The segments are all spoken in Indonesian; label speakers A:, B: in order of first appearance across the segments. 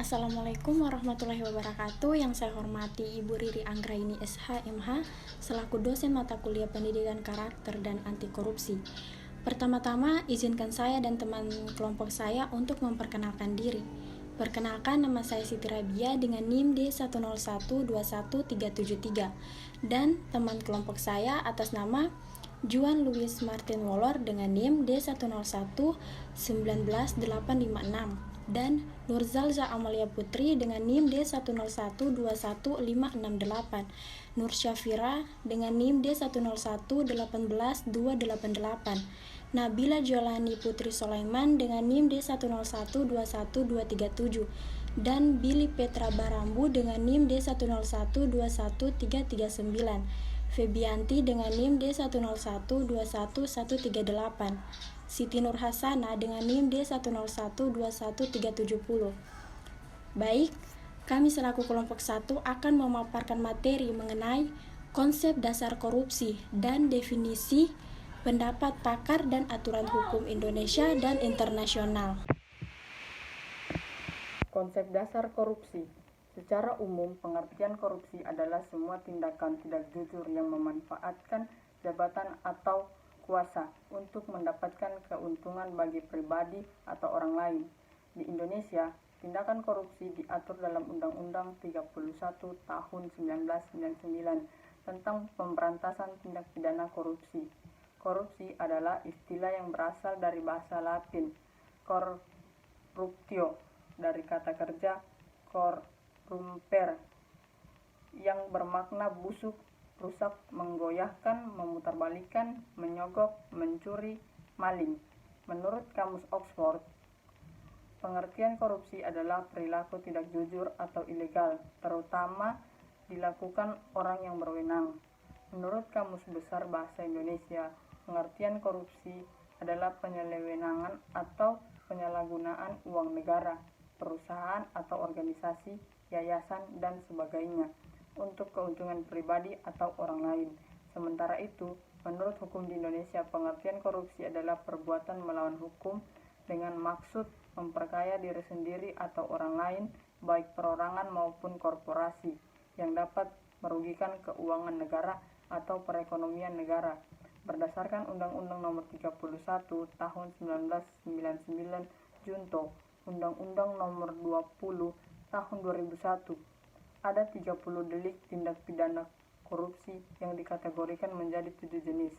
A: Assalamualaikum warahmatullahi wabarakatuh. Yang saya hormati Ibu Riri Anggraini SH.MH selaku dosen mata kuliah Pendidikan Karakter dan Anti Korupsi. Pertama-tama, izinkan saya dan teman kelompok saya untuk memperkenalkan diri. Perkenalkan, nama saya Siti Rabia dengan NIM D101217373 dan teman kelompok saya atas nama Juan Luis Martin Wolor dengan NIM D101191856 dan Nurzalza Amalia Putri dengan NIM D101215668, Nur Syafira dengan NIM D101181288, Nabila Jolani Putri Sulaiman dengan NIM D101212237 dan Billy Petra Barambu dengan NIM D101213339, Febianti dengan NIM D1012138, Siti Nur Hasana dengan NIM D101213770. Baik, kami selaku kelompok 1 akan memaparkan materi mengenai konsep dasar korupsi dan definisi pendapat pakar dan aturan hukum Indonesia dan internasional.
B: Konsep dasar korupsi. Secara umum, pengertian korupsi adalah semua tindakan tidak jujur yang memanfaatkan jabatan atau kuasa untuk mendapatkan keuntungan bagi pribadi atau orang lain. Di Indonesia, tindakan korupsi diatur dalam Undang-Undang 31 Tahun 1999 tentang pemberantasan tindak pidana korupsi. Korupsi adalah istilah yang berasal dari bahasa Latin corruptio, dari kata kerja corrumpere, yang bermakna busuk, rusak, menggoyahkan, memutarbalikkan, menyogok, mencuri, maling. Menurut Kamus Oxford, pengertian korupsi adalah perilaku tidak jujur atau ilegal, terutama dilakukan orang yang berwenang. Menurut Kamus Besar Bahasa Indonesia, pengertian korupsi adalah penyelewenangan atau penyalahgunaan uang negara, perusahaan atau organisasi, yayasan, dan sebagainya untuk keuntungan pribadi atau orang lain. Sementara itu, menurut hukum di Indonesia, pengertian korupsi adalah perbuatan melawan hukum dengan maksud memperkaya diri sendiri atau orang lain, baik perorangan maupun korporasi, yang dapat merugikan keuangan negara atau perekonomian negara. Berdasarkan Undang-Undang Nomor 31 Tahun 1999 Junto, Undang-Undang Nomor 20 Tahun 2001, ada 30 delik tindak pidana korupsi yang dikategorikan menjadi 7 jenis: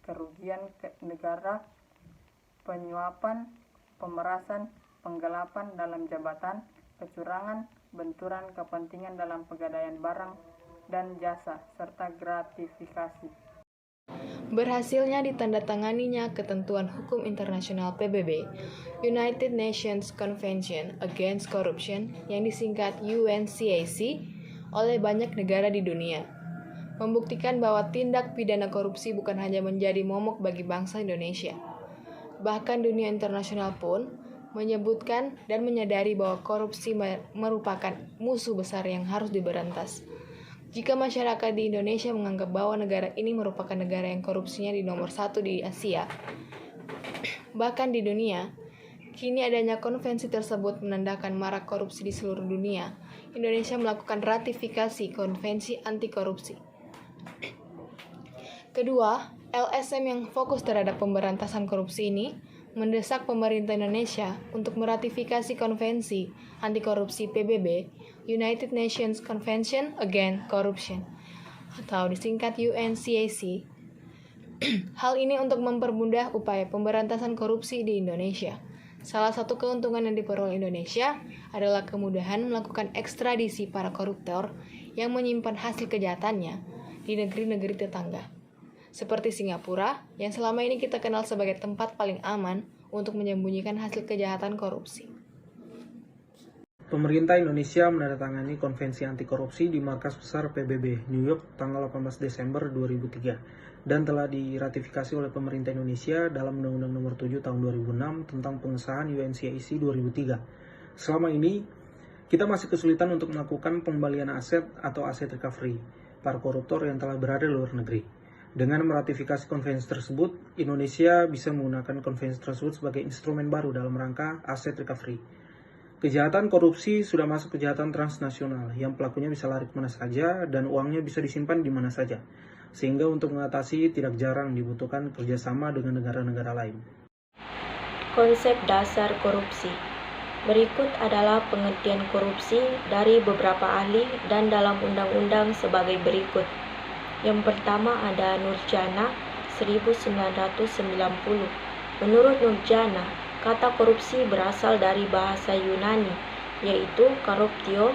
B: kerugian negara, penyuapan, pemerasan, penggelapan dalam jabatan, kecurangan, benturan kepentingan dalam pegadaian barang dan jasa, serta gratifikasi.
C: Berhasilnya ditandatanganinya ketentuan hukum internasional PBB, United Nations Convention Against Corruption yang disingkat UNCAC, oleh banyak negara di dunia, membuktikan bahwa tindak pidana korupsi bukan hanya menjadi momok bagi bangsa Indonesia. Bahkan dunia internasional pun menyebutkan dan menyadari bahwa korupsi merupakan musuh besar yang harus diberantas. Jika masyarakat di Indonesia menganggap bahwa negara ini merupakan negara yang korupsinya di nomor 1 di Asia, bahkan di dunia, kini adanya konvensi tersebut menandakan marak korupsi di seluruh dunia. Indonesia melakukan ratifikasi konvensi anti korupsi. Kedua, LSM yang fokus terhadap pemberantasan korupsi ini mendesak pemerintah Indonesia untuk meratifikasi konvensi anti korupsi PBB, United Nations Convention Against Corruption, atau disingkat UNCAC. Hal ini untuk mempermudah upaya pemberantasan korupsi di Indonesia. Salah satu keuntungan yang diperoleh Indonesia adalah kemudahan melakukan ekstradisi para koruptor yang menyimpan hasil kejahatannya di negeri-negeri tetangga, seperti Singapura yang selama ini kita kenal sebagai tempat paling aman untuk menyembunyikan hasil kejahatan korupsi.
D: Pemerintah Indonesia menandatangani Konvensi Anti Korupsi di Markas Besar PBB, New York, tanggal 18 Desember 2003, dan telah diratifikasi oleh pemerintah Indonesia dalam Undang-Undang Nomor 7 Tahun 2006 tentang pengesahan UNCAC 2003. Selama ini, kita masih kesulitan untuk melakukan pengembalian aset atau aset recovery para koruptor yang telah berada di luar negeri. Dengan meratifikasi konvensi tersebut, Indonesia bisa menggunakan konvensi tersebut sebagai instrumen baru dalam rangka aset recovery. Kejahatan korupsi sudah masuk kejahatan transnasional yang pelakunya bisa lari kemana saja dan uangnya bisa disimpan di mana saja. Sehingga untuk mengatasi tidak jarang dibutuhkan kerjasama dengan negara-negara lain.
E: Konsep dasar korupsi. Berikut adalah pengertian korupsi dari beberapa ahli dan dalam undang-undang sebagai berikut. Yang pertama ada Nurjana 1990. Menurut Nurjana, kata korupsi berasal dari bahasa Yunani, yaitu corruptio,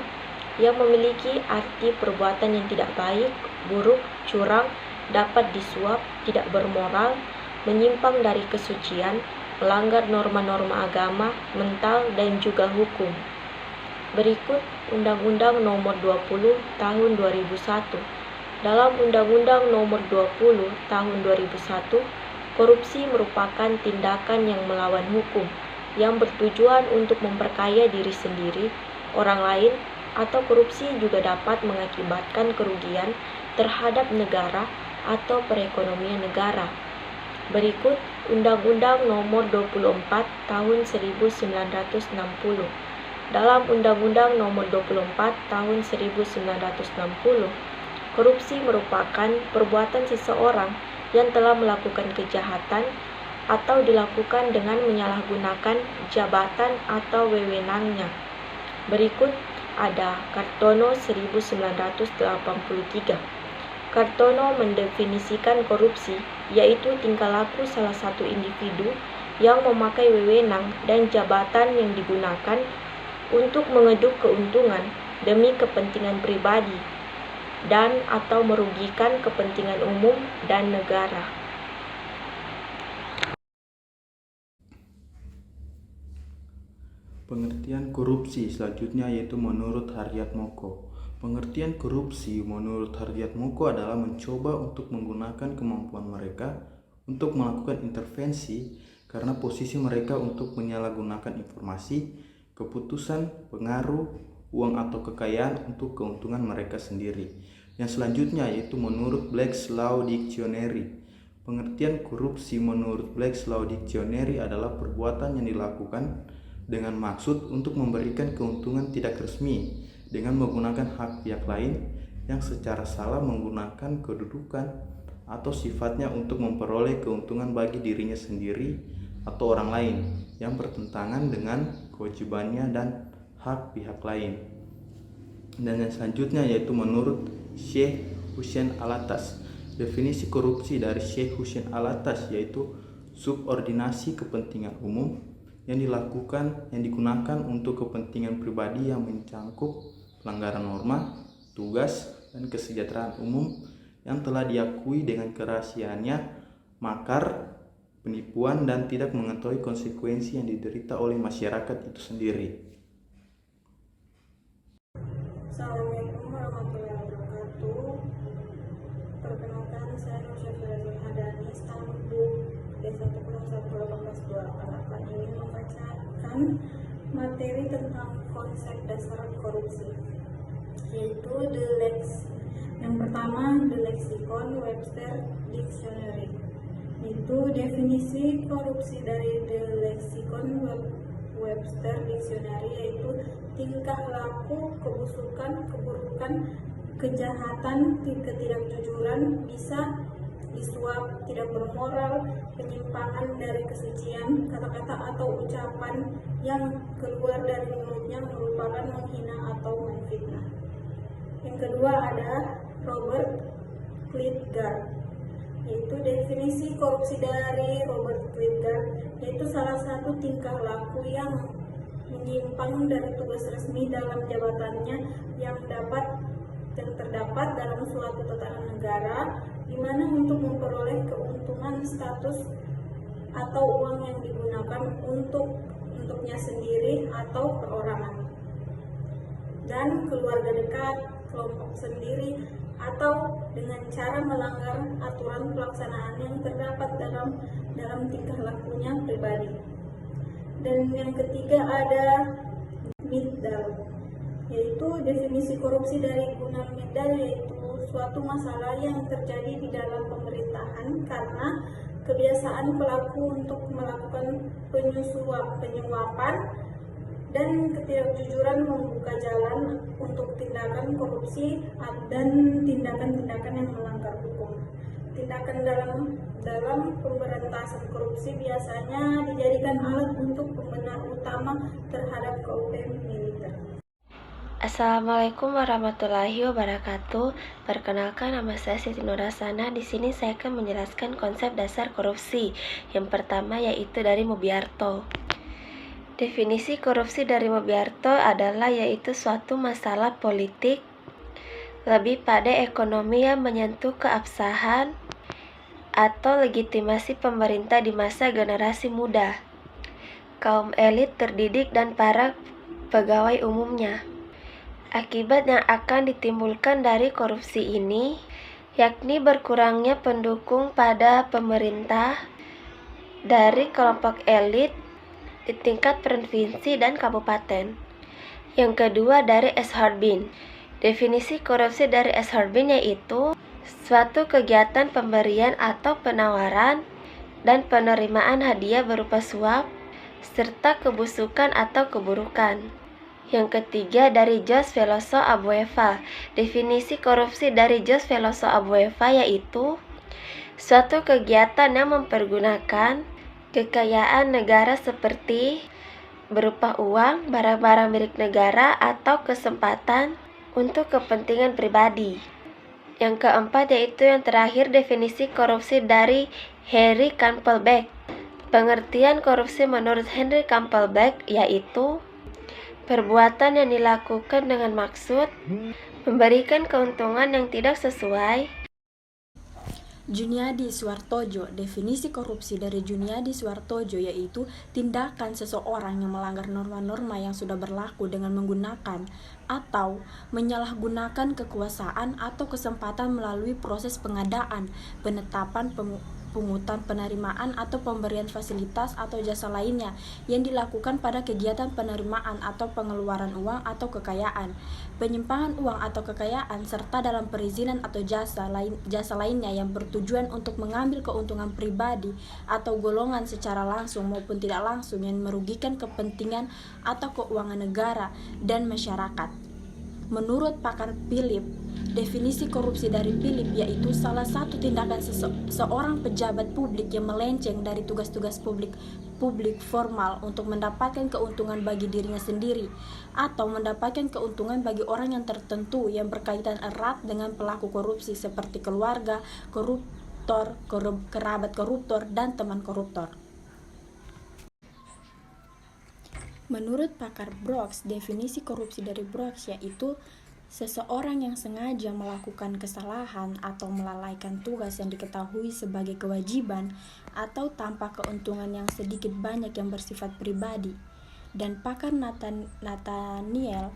E: yang memiliki arti perbuatan yang tidak baik, buruk, curang, dapat disuap, tidak bermoral, menyimpang dari kesucian, melanggar norma-norma agama, mental, dan juga hukum. Berikut Undang-Undang Nomor 20 Tahun 2001. Dalam Undang-Undang Nomor 20 Tahun 2001, korupsi merupakan tindakan yang melawan hukum, yang bertujuan untuk memperkaya diri sendiri, orang lain, atau korupsi juga dapat mengakibatkan kerugian terhadap negara atau perekonomian negara. Berikut Undang-Undang Nomor 24 Tahun 1960. Dalam Undang-Undang Nomor 24 Tahun 1960, korupsi merupakan perbuatan seseorang yang telah melakukan kejahatan atau dilakukan dengan menyalahgunakan jabatan atau wewenangnya. Berikut ada Kartono 1983. Kartono mendefinisikan korupsi, yaitu tingkah laku salah satu individu yang memakai wewenang dan jabatan yang digunakan untuk mengeduk keuntungan demi kepentingan pribadi dan atau merugikan kepentingan umum dan negara.
F: Pengertian korupsi selanjutnya yaitu menurut Haryatmoko. Pengertian korupsi menurut Haryatmoko adalah mencoba untuk menggunakan kemampuan mereka untuk melakukan intervensi karena posisi mereka untuk menyalahgunakan informasi, keputusan, pengaruh, uang atau kekayaan untuk keuntungan mereka sendiri. Yang selanjutnya yaitu menurut Black's Law Dictionary. Pengertian korupsi menurut Black's Law Dictionary adalah perbuatan yang dilakukan dengan maksud untuk memberikan keuntungan tidak resmi dengan menggunakan hak pihak lain yang secara salah menggunakan kedudukan atau sifatnya untuk memperoleh keuntungan bagi dirinya sendiri atau orang lain yang bertentangan dengan kewajibannya dan hak pihak lain. Dan yang selanjutnya yaitu menurut Sheikh Hussein Alatas. Definisi korupsi dari Sheikh Hussein Alatas yaitu subordinasi kepentingan umum yang digunakan untuk kepentingan pribadi yang mencangkup pelanggaran norma, tugas, dan kesejahteraan umum yang telah diakui dengan kerahasiaannya, makar, penipuan, dan tidak mengetahui konsekuensi yang diderita oleh masyarakat itu sendiri.
A: Assalamualaikum warahmatullahi wabarakatuh. Perkenalkan, saya Nur Syafira Hadani, stamp D1011882. Akan ingin membacakan materi tentang konsep dasar korupsi, yaitu yang pertama The Lexicon Webster Dictionary. Itu definisi korupsi dari The Lexicon Webster Dictionary yaitu tingkah laku, kebusukan, keburukan, kejahatan, ketidakjujuran, bisa disuap, tidak bermoral, penyimpangan dari kesucian, kata-kata atau ucapan yang keluar dari mulutnya merupakan menghina atau menfitnah. Yang kedua ada Robert Klitgard, yaitu definisi korupsi dari Robert Klitgard, yaitu salah satu tingkah laku yang menyimpang dari tugas resmi dalam jabatannya yang terdapat dalam suatu tatanan negara, di mana untuk memperoleh keuntungan status atau uang yang digunakan untuknya sendiri atau perorangan dan keluarga dekat, kelompok sendiri, atau dengan cara melanggar aturan pelaksanaan yang terdapat dalam tingkah lakunya pribadi. Dan yang ketiga ada Middal, yaitu definisi korupsi dari Gunnar Middal, yaitu suatu masalah yang terjadi di dalam pemerintahan karena kebiasaan pelaku untuk melakukan penyuapan dan ketidakjujuran membuka jalan untuk tindakan korupsi dan tindakan-tindakan yang melanggar hukum. Tindakan dalam pemberantasan korupsi biasanya dijadikan alat untuk pembenar utama terhadap KUHP militer.
E: Assalamualaikum warahmatullahi wabarakatuh. Perkenalkan, nama saya Siti Nurasana. Di sini saya akan menjelaskan konsep dasar korupsi. Yang pertama yaitu dari Mubiarto. Definisi korupsi dari Mubiarto adalah yaitu suatu masalah politik lebih pada ekonomi yang menyentuh keabsahan atau legitimasi pemerintah di masa generasi muda, kaum elit terdidik dan para pegawai umumnya. Akibat yang akan ditimbulkan dari korupsi ini yakni berkurangnya pendukung pada pemerintah dari kelompok elit di tingkat provinsi dan kabupaten. Yang kedua dari S. Harbin. Definisi korupsi dari S. Harbin yaitu suatu kegiatan pemberian atau penawaran dan penerimaan hadiah berupa suap serta kebusukan atau keburukan. Yang ketiga dari Jos Veloso Abueva. Definisi korupsi dari Jos Veloso Abueva yaitu suatu kegiatan yang mempergunakan kekayaan negara seperti berupa uang, barang-barang milik negara, atau kesempatan untuk kepentingan pribadi. Yang keempat yaitu yang terakhir definisi korupsi dari Henry Campbell-Beck. Pengertian korupsi menurut Henry Campbell-Beck yaitu perbuatan yang dilakukan dengan maksud memberikan keuntungan yang tidak sesuai.
A: Juniadi Suartojo. Definisi korupsi dari Juniadi Suartojo yaitu tindakan seseorang yang melanggar norma-norma yang sudah berlaku dengan menggunakan atau menyalahgunakan kekuasaan atau kesempatan melalui proses pengadaan, penetapan, pungutan, penerimaan atau pemberian fasilitas atau jasa lainnya yang dilakukan pada kegiatan penerimaan atau pengeluaran uang atau kekayaan, penyimpangan uang atau kekayaan, serta dalam perizinan atau jasa lainnya yang bertujuan untuk mengambil keuntungan pribadi atau golongan secara langsung maupun tidak langsung yang merugikan kepentingan atau keuangan negara dan masyarakat. Menurut pakar Philip, definisi korupsi dari Philip yaitu salah satu tindakan seorang pejabat publik yang melenceng dari tugas-tugas publik formal untuk mendapatkan keuntungan bagi dirinya sendiri atau mendapatkan keuntungan bagi orang yang tertentu yang berkaitan erat dengan pelaku korupsi seperti keluarga koruptor, kerabat koruptor, dan teman koruptor. Menurut pakar Brooks, definisi korupsi dari Brooks yaitu seseorang yang sengaja melakukan kesalahan atau melalaikan tugas yang diketahui sebagai kewajiban atau tanpa keuntungan yang sedikit banyak yang bersifat pribadi. Dan pakar Nathaniel,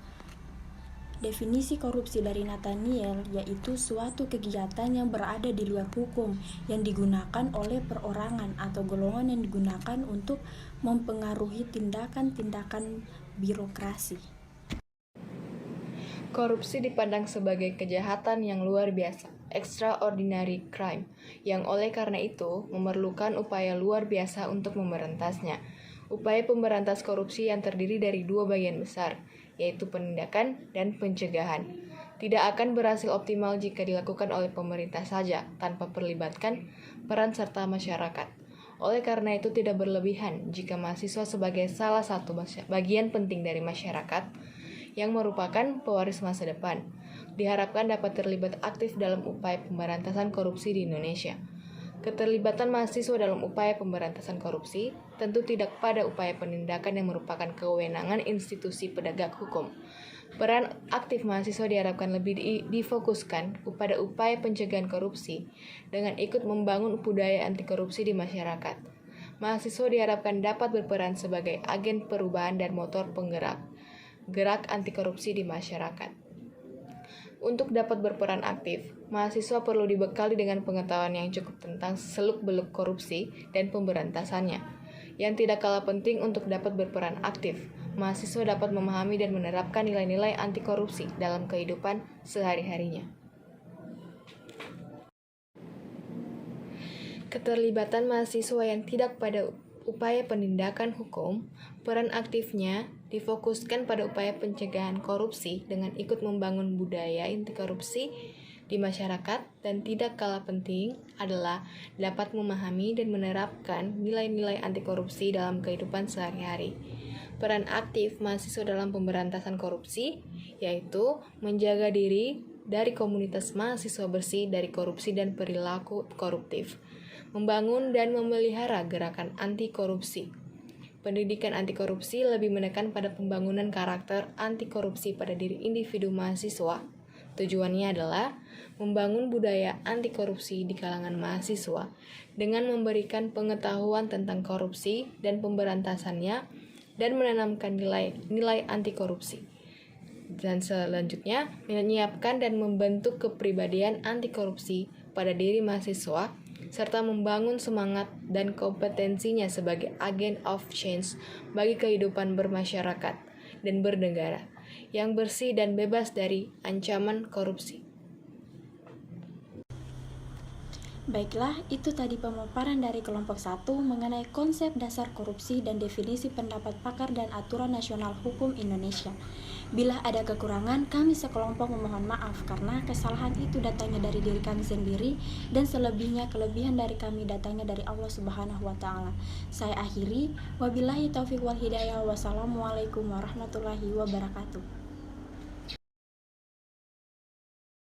A: definisi korupsi dari Nathaniel yaitu suatu kegiatan yang berada di luar hukum yang digunakan oleh perorangan atau golongan yang digunakan untuk mempengaruhi tindakan-tindakan birokrasi.
C: Korupsi dipandang sebagai kejahatan yang luar biasa, extraordinary crime, yang oleh karena itu memerlukan upaya luar biasa untuk memberantasnya. Upaya pemberantas korupsi yang terdiri dari dua bagian besar, yaitu penindakan dan pencegahan. Tidak akan berhasil optimal jika dilakukan oleh pemerintah saja, tanpa melibatkan peran serta masyarakat. Oleh karena itu tidak berlebihan jika mahasiswa sebagai salah satu bagian penting dari masyarakat yang merupakan pewaris masa depan, diharapkan dapat terlibat aktif dalam upaya pemberantasan korupsi di Indonesia. Keterlibatan mahasiswa dalam upaya pemberantasan korupsi tentu tidak pada upaya penindakan yang merupakan kewenangan institusi penegak hukum. Peran aktif mahasiswa diharapkan lebih difokuskan kepada upaya pencegahan korupsi dengan ikut membangun budaya anti korupsi di masyarakat. Mahasiswa diharapkan dapat berperan sebagai agen perubahan dan motor penggerak gerak anti korupsi di masyarakat. Untuk dapat berperan aktif, mahasiswa perlu dibekali dengan pengetahuan yang cukup tentang seluk-beluk korupsi dan pemberantasannya. Yang tidak kalah penting untuk dapat berperan aktif, mahasiswa dapat memahami dan menerapkan nilai-nilai anti korupsi dalam kehidupan sehari-harinya. Keterlibatan mahasiswa yang tidak pada upaya penindakan hukum, peran aktifnya difokuskan pada upaya pencegahan korupsi dengan ikut membangun budaya anti korupsi di masyarakat, dan tidak kalah penting adalah dapat memahami dan menerapkan nilai-nilai anti korupsi dalam kehidupan sehari-hari. Peran aktif mahasiswa dalam pemberantasan korupsi yaitu menjaga diri dari komunitas mahasiswa bersih dari korupsi dan perilaku koruptif, membangun dan memelihara gerakan anti korupsi. Pendidikan anti korupsi lebih menekan pada pembangunan karakter anti korupsi pada diri individu mahasiswa. Tujuannya adalah membangun budaya anti korupsi di kalangan mahasiswa dengan memberikan pengetahuan tentang korupsi dan pemberantasannya dan menanamkan nilai anti korupsi. Dan selanjutnya, menyiapkan dan membentuk kepribadian anti korupsi pada diri mahasiswa serta membangun semangat dan kompetensinya sebagai agent of change bagi kehidupan bermasyarakat dan bernegara yang bersih dan bebas dari ancaman korupsi.
A: Baiklah, itu tadi pemaparan dari kelompok 1 mengenai konsep dasar korupsi dan definisi pendapat pakar dan aturan nasional hukum Indonesia. Bila ada kekurangan, kami sekelompok memohon maaf karena kesalahan itu datangnya dari diri kami sendiri dan selebihnya kelebihan dari kami datangnya dari Allah Subhanahu wa taala. Saya akhiri, wabillahi taufiq wal hidayah, wassalamualaikum warahmatullahi wabarakatuh.